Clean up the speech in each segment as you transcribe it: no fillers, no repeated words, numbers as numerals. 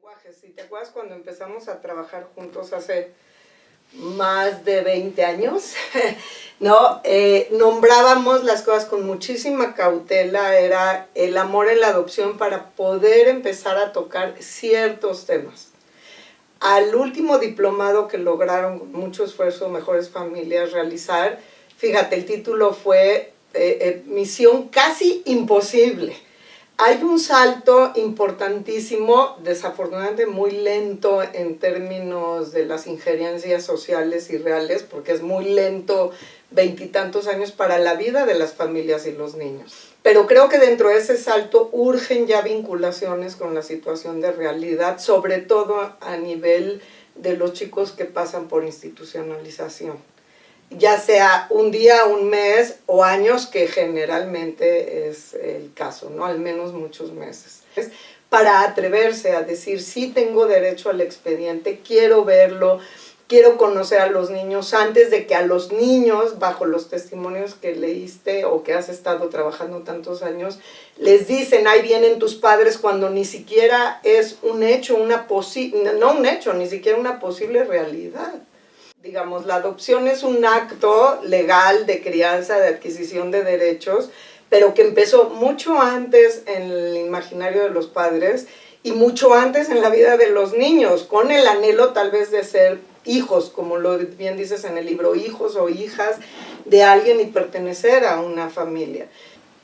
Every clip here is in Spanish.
lenguajes. Si te acuerdas cuando empezamos a trabajar juntos hace más de 20 años, ¿no? Nombrábamos las cosas con muchísima cautela, era el amor en la adopción para poder empezar a tocar ciertos temas. Al último diplomado que lograron con mucho esfuerzo Mejores Familias realizar, fíjate, el título fue Misión casi imposible. Hay un salto importantísimo, desafortunadamente muy lento en términos de las injerencias sociales y reales, porque es muy lento, 20 y tantos años para la vida de las familias y los niños. Pero creo que dentro de ese salto urgen ya vinculaciones con la situación de realidad, sobre todo a nivel de los chicos que pasan por institucionalización. Ya sea un día, un mes o años, que generalmente es el caso, ¿no? Al menos muchos meses. Para atreverse a decir, sí tengo derecho al expediente, quiero verlo, quiero conocer a los niños antes de que a los niños, bajo los testimonios que leíste o que has estado trabajando tantos años, les dicen, ahí vienen tus padres, cuando ni siquiera es un hecho, no un hecho, ni siquiera una posible realidad. Digamos, la adopción es un acto legal de crianza, de adquisición de derechos, pero que empezó mucho antes en el imaginario de los padres y mucho antes en la vida de los niños, con el anhelo tal vez de ser hijos, como lo bien dices en el libro, hijos o hijas de alguien y pertenecer a una familia.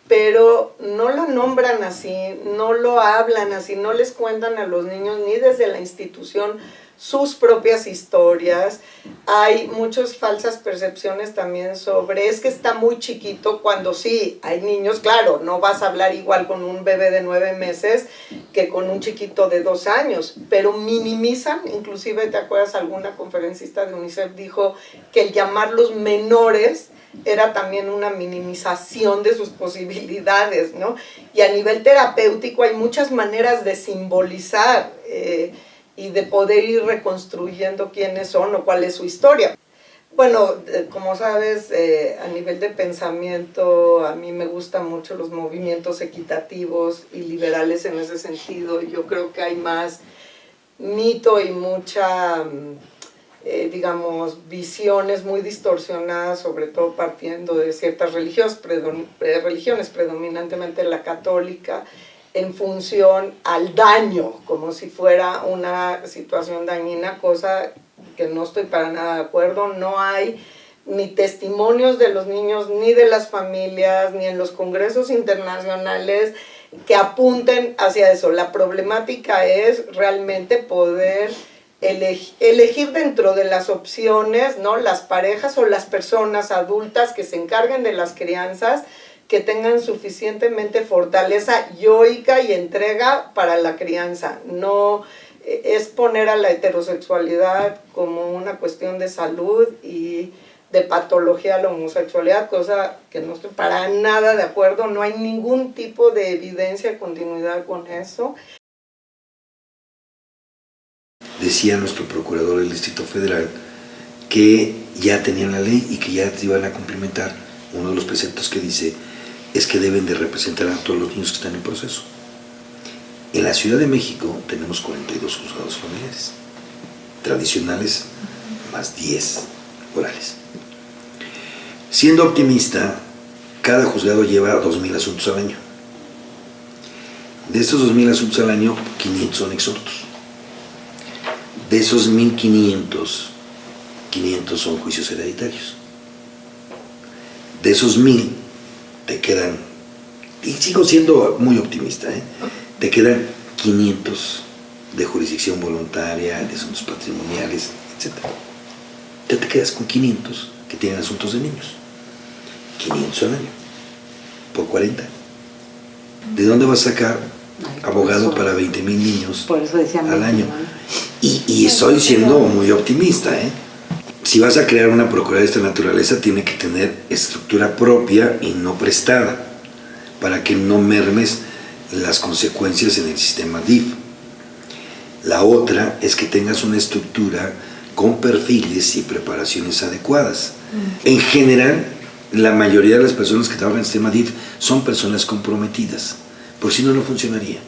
Pero no lo nombran así, no lo hablan así, no les cuentan a los niños ni desde la institución sus propias historias. Hay muchas falsas percepciones también sobre, es que está muy chiquito, cuando sí, hay niños, claro, no vas a hablar igual con un bebé de 9 meses que con un chiquito de 2 años, pero minimizan, inclusive te acuerdas, alguna conferencista de UNICEF dijo que el llamarlos menores era también una minimización de sus posibilidades, ¿no? Y a nivel terapéutico hay muchas maneras de simbolizar y de poder ir reconstruyendo quiénes son o cuál es su historia. Bueno, como sabes, a nivel de pensamiento, a mí me gustan mucho los movimientos equitativos y liberales en ese sentido. Yo creo que hay más mito y mucha, digamos, visiones muy distorsionadas, sobre todo partiendo de ciertas religiones, predominantemente la católica, en función al daño, como si fuera una situación dañina, cosa que no estoy para nada de acuerdo. No hay ni testimonios de los niños, ni de las familias, ni en los congresos internacionales que apunten hacia eso. La problemática es realmente poder elegir dentro de las opciones, ¿no? Las parejas o las personas adultas que se encarguen de las crianzas, que tengan suficientemente fortaleza yoica y entrega para la crianza. No es poner a la heterosexualidad como una cuestión de salud y de patología a la homosexualidad, cosa que no estoy para nada de acuerdo. No hay ningún tipo de evidencia de continuidad con eso. Decía nuestro procurador del Distrito Federal que ya tenían la ley y que ya iban a complementar. Uno de los preceptos que dice es que deben de representar a todos los niños que están en proceso. En la Ciudad de México tenemos 42 juzgados familiares, tradicionales más 10 orales. Siendo optimista, cada juzgado lleva 2,000 asuntos al año. De estos 2,000 asuntos al año, 500 son exhortos. De esos 1,500, 500 son juicios hereditarios. De esos 1,000, te quedan, y sigo siendo muy optimista, te quedan 500 de jurisdicción voluntaria, de asuntos patrimoniales, etc. Ya te quedas con 500 que tienen asuntos de niños. 500 al año, por 40. ¿De dónde vas a sacar abogado para 20,000 niños al año? Y estoy siendo muy optimista, Si vas a crear una procuraduría de esta naturaleza, tiene que tener estructura propia y no prestada, para que no mermes las consecuencias en el sistema DIF. La otra es que tengas una estructura con perfiles y preparaciones adecuadas. En general, la mayoría de las personas que trabajan en el sistema DIF son personas comprometidas, por si no, no funcionaría.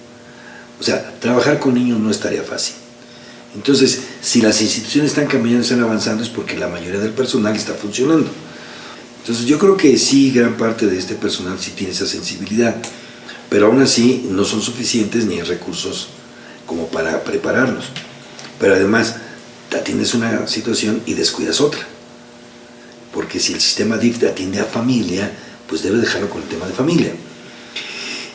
O sea, trabajar con niños no es tarea fácil. Entonces, si las instituciones están cambiando, están avanzando, es porque la mayoría del personal está funcionando. Entonces, yo creo que sí, gran parte de este personal sí tiene esa sensibilidad, pero aún así no son suficientes ni hay recursos como para prepararlos. Pero además, atiendes una situación y descuidas otra. Porque si el sistema DIF atiende a familia, pues debe dejarlo con el tema de familia.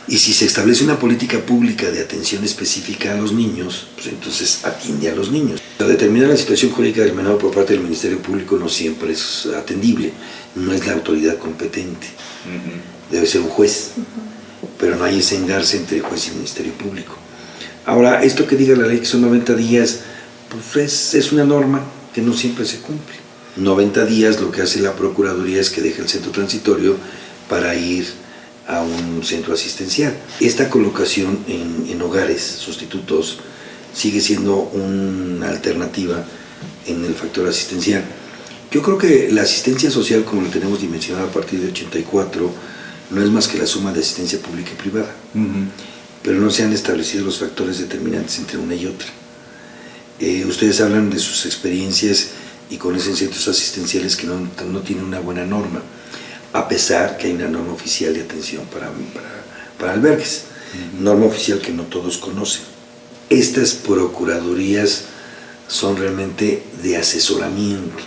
Y si se establece una política pública de atención específica a los niños, pues entonces atiende a los niños. Determinar la situación jurídica del menor por parte del Ministerio Público no siempre es atendible, no es la autoridad competente, debe ser un juez, pero no hay ese engarce entre juez y Ministerio Público. Ahora, esto que diga la ley que son 90 días, pues es una norma que no siempre se cumple. 90 días lo que hace la Procuraduría es que deje el centro transitorio para ir a un centro asistencial. Esta colocación en hogares sustitutos sigue siendo una alternativa en el factor asistencial. Yo creo que la asistencia social, como lo tenemos dimensionado a partir de 84, no es más que la suma de asistencia pública y privada, pero no se han establecido los factores determinantes entre una y otra. Ustedes hablan de sus experiencias y conocen centros asistenciales que no tienen una buena norma, a pesar que hay una norma oficial de atención para albergues, norma oficial que no todos conocen. Estas procuradurías son realmente de asesoramiento.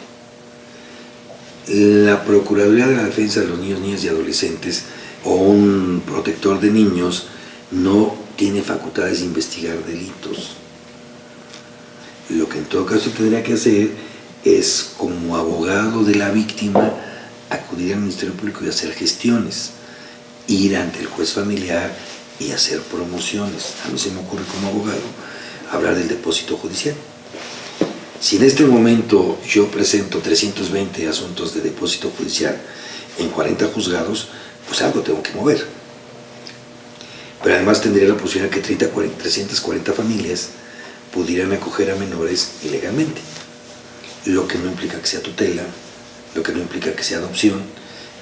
La Procuraduría de la Defensa de los Niños, Niñas y Adolescentes o un protector de niños no tiene facultades de investigar delitos. Lo que en todo caso tendría que hacer es, como abogado de la víctima, acudir al Ministerio Público y hacer gestiones, ir ante el juez familiar y hacer promociones. A mí se me ocurre como abogado hablar del depósito judicial. Si en este momento yo presento 320 asuntos de depósito judicial en 40 juzgados, pues algo tengo que mover. Pero además tendría la posibilidad que 340 familias pudieran acoger a menores ilegalmente, lo que no implica que sea tutela, lo que no implica que sea adopción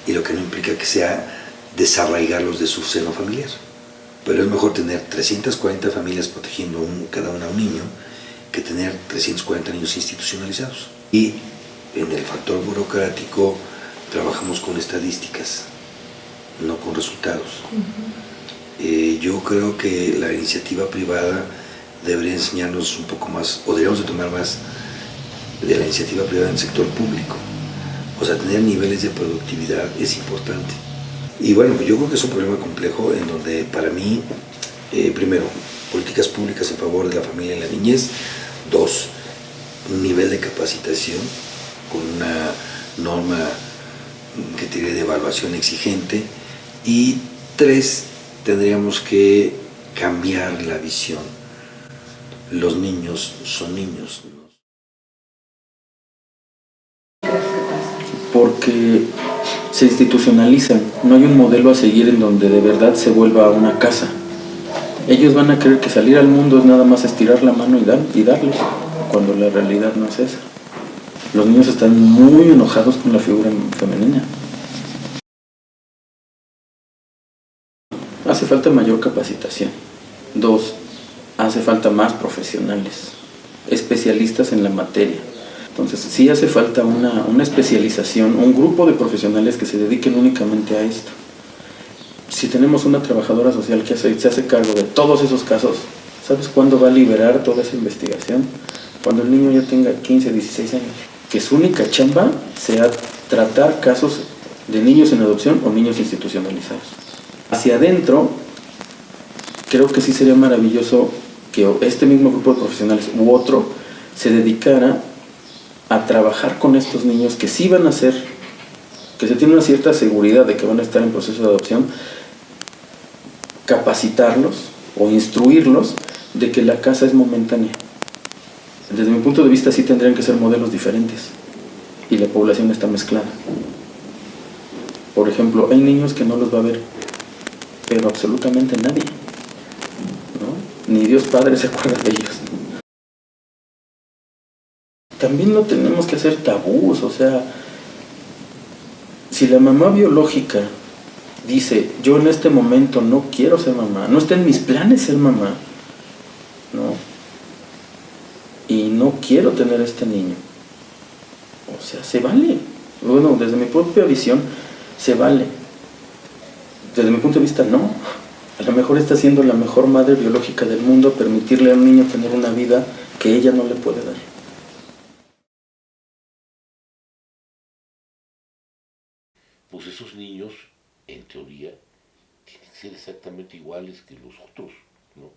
y lo que no implica que sea desarraigarlos de su seno familiar. Pero es mejor tener 340 familias protegiendo cada una a un niño que tener 340 niños institucionalizados. Y en el factor burocrático trabajamos con estadísticas, no con resultados. Yo creo que la iniciativa privada debería enseñarnos un poco más, o deberíamos de tomar más de la iniciativa privada en el sector público. O sea, tener niveles de productividad es importante. Y bueno, yo creo que es un problema complejo en donde para mí, primero, políticas públicas en favor de la familia y la niñez. 2, un nivel de capacitación con una norma que tiene de evaluación exigente. Y 3, tendríamos que cambiar la visión. Los niños son niños. Porque se institucionalizan, no hay un modelo a seguir en donde de verdad se vuelva una casa. Ellos van a creer que salir al mundo es nada más estirar la mano y darles, cuando la realidad no es esa. Los niños están muy enojados con la figura femenina. Hace falta mayor capacitación. 2, hace falta más profesionales, especialistas en la materia. Entonces sí hace falta una especialización, un grupo de profesionales que se dediquen únicamente a esto. Si tenemos una trabajadora social que se hace cargo de todos esos casos, ¿sabes cuándo va a liberar toda esa investigación? Cuando el niño ya tenga 15, 16 años. Que su única chamba sea tratar casos de niños en adopción o niños institucionalizados. Hacia adentro, creo que sí sería maravilloso que este mismo grupo de profesionales u otro se dedicara a trabajar con estos niños que sí van a ser, que se tiene una cierta seguridad de que van a estar en proceso de adopción, capacitarlos o instruirlos de que la casa es momentánea. Desde mi punto de vista sí tendrían que ser modelos diferentes y la población está mezclada. Por ejemplo, hay niños que no los va a ver, pero absolutamente nadie, ¿no? Ni Dios Padre se acuerda de ellos. También no tenemos que hacer tabús, o sea, si la mamá biológica dice, yo en este momento no quiero ser mamá, no está en mis planes ser mamá, quiero tener este niño. O sea, se vale. Bueno, desde mi propia visión, se vale. Desde mi punto de vista, no. A lo mejor está siendo la mejor madre biológica del mundo permitirle a un niño tener una vida que ella no le puede dar. Pues esos niños, en teoría, tienen que ser exactamente iguales que los otros, ¿no?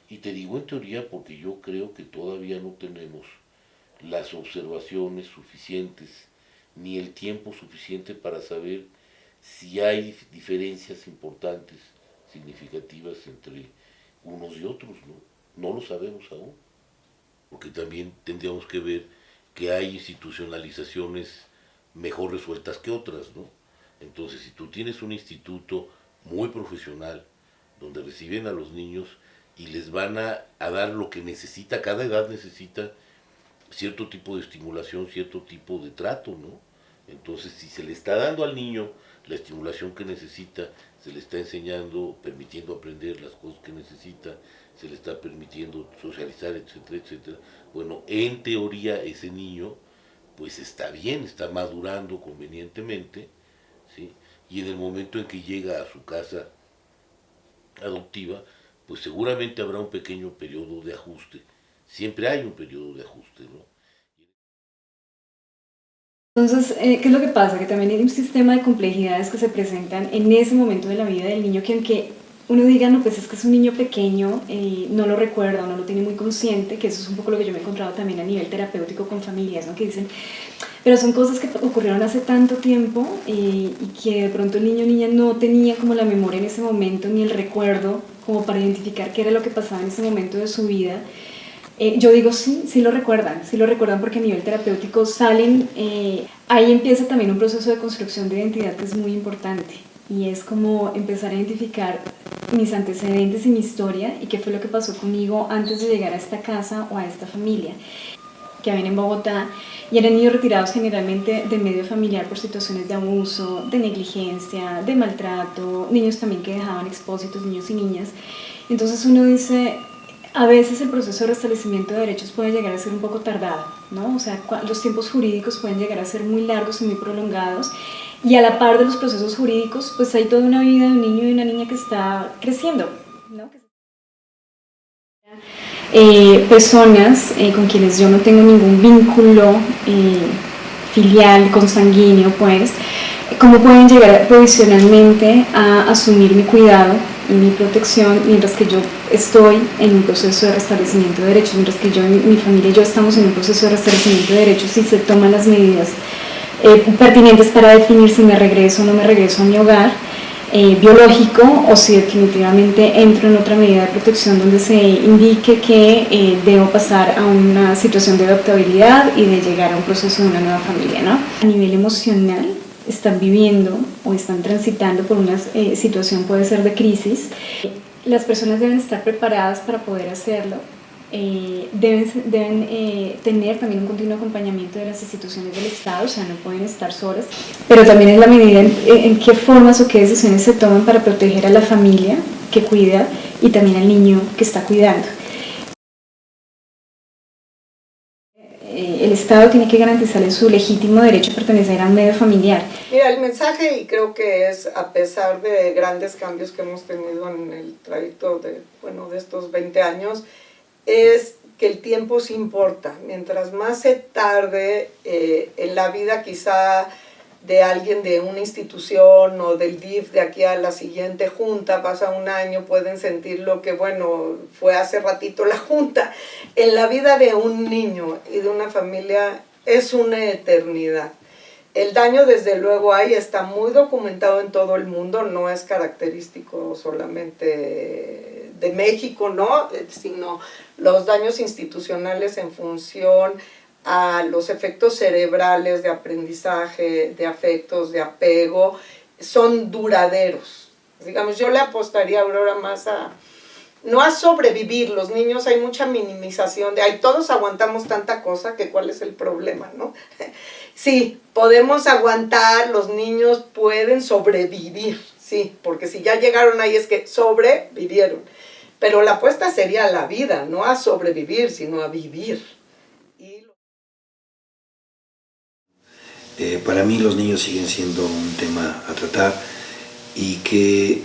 Y te digo en teoría porque yo creo que todavía no tenemos las observaciones suficientes ni el tiempo suficiente para saber si hay diferencias importantes, significativas entre unos y otros, ¿no? No lo sabemos aún, porque también tendríamos que ver que hay institucionalizaciones mejor resueltas que otras, ¿no? Entonces, si tú tienes un instituto muy profesional, donde reciben a los niños y les van a dar lo que necesita, cada edad necesita cierto tipo de estimulación, cierto tipo de trato, ¿no? Entonces, si se le está dando al niño la estimulación que necesita, se le está enseñando, permitiendo aprender las cosas que necesita, se le está permitiendo socializar, etcétera, etcétera, bueno, en teoría ese niño pues está bien, está madurando convenientemente, ¿sí? Y en el momento en que llega a su casa adoptiva, pues seguramente habrá un pequeño periodo de ajuste. Siempre hay un periodo de ajuste, ¿no? Entonces, ¿qué es lo que pasa? Que también hay un sistema de complejidades que se presentan en ese momento de la vida del niño que aunque uno diga, no, pues es que es un niño pequeño, no lo recuerda, no lo tiene muy consciente, que eso es un poco lo que yo me he encontrado también a nivel terapéutico con familias, ¿no? Que dicen, pero son cosas que ocurrieron hace tanto tiempo y que de pronto el niño o niña no tenía como la memoria en ese momento ni el recuerdo como para identificar qué era lo que pasaba en ese momento de su vida. Yo digo sí lo recuerdan porque a nivel terapéutico salen, ahí empieza también un proceso de construcción de identidad que es muy importante y es como empezar a identificar mis antecedentes y mi historia y qué fue lo que pasó conmigo antes de llegar a esta casa o a esta familia que habían en Bogotá y eran niños retirados generalmente del medio familiar por situaciones de abuso, de negligencia, de maltrato, niños también que dejaban expósitos, niños y niñas. Entonces uno dice, a veces el proceso de restablecimiento de derechos puede llegar a ser un poco tardado, ¿no? O sea, los tiempos jurídicos pueden llegar a ser muy largos y muy prolongados y a la par de los procesos jurídicos, pues hay toda una vida de un niño y una niña que está creciendo, ¿no? Personas con quienes yo no tengo ningún vínculo filial, consanguíneo, pues, cómo pueden llegar provisionalmente a asumir mi cuidado y mi protección mientras que yo estoy en un proceso de restablecimiento de derechos, mientras que yo, mi familia y yo estamos en un proceso de restablecimiento de derechos y se toman las medidas pertinentes para definir si me regreso o no me regreso a mi hogar biológico o si definitivamente entro en otra medida de protección donde se indique que debo pasar a una situación de adoptabilidad y de llegar a un proceso de una nueva familia, ¿no? A nivel emocional están viviendo o están transitando por una situación, puede ser de crisis. Las personas deben estar preparadas para poder hacerlo. Deben tener también un continuo acompañamiento de las instituciones del Estado, o sea, no pueden estar solas, pero también en la medida en qué formas o qué decisiones se toman para proteger a la familia que cuida y también al niño que está cuidando. El Estado tiene que garantizarle su legítimo derecho a pertenecer a un medio familiar. Mira, el mensaje, y creo que es, a pesar de grandes cambios que hemos tenido en el trayecto de estos 20 años, es que el tiempo sí importa. Mientras más se tarde en la vida quizá de alguien de una institución o del DIF de aquí a la siguiente junta, pasa un año, pueden sentir lo que, bueno, fue hace ratito la junta. En la vida de un niño y de una familia es una eternidad. El daño desde luego hay, está muy documentado en todo el mundo, no es característico solamente de México, ¿no? Sino los daños institucionales en función a los efectos cerebrales de aprendizaje, de afectos, de apego, son duraderos. Digamos, yo le apostaría, Aurora, más no a sobrevivir. Los niños hay mucha minimización de, ay, todos aguantamos tanta cosa, que cuál es el problema, ¿no? Sí, podemos aguantar, los niños pueden sobrevivir, sí, porque si ya llegaron ahí es que sobrevivieron. Pero la apuesta sería a la vida, no a sobrevivir, sino a vivir. Para mí los niños siguen siendo un tema a tratar y que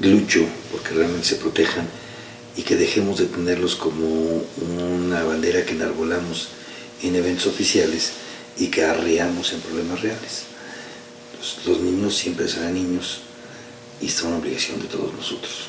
lucho porque realmente se protejan y que dejemos de tenerlos como una bandera que enarbolamos en eventos oficiales y que arreamos en problemas reales. Los niños siempre serán niños y son obligación de todos nosotros.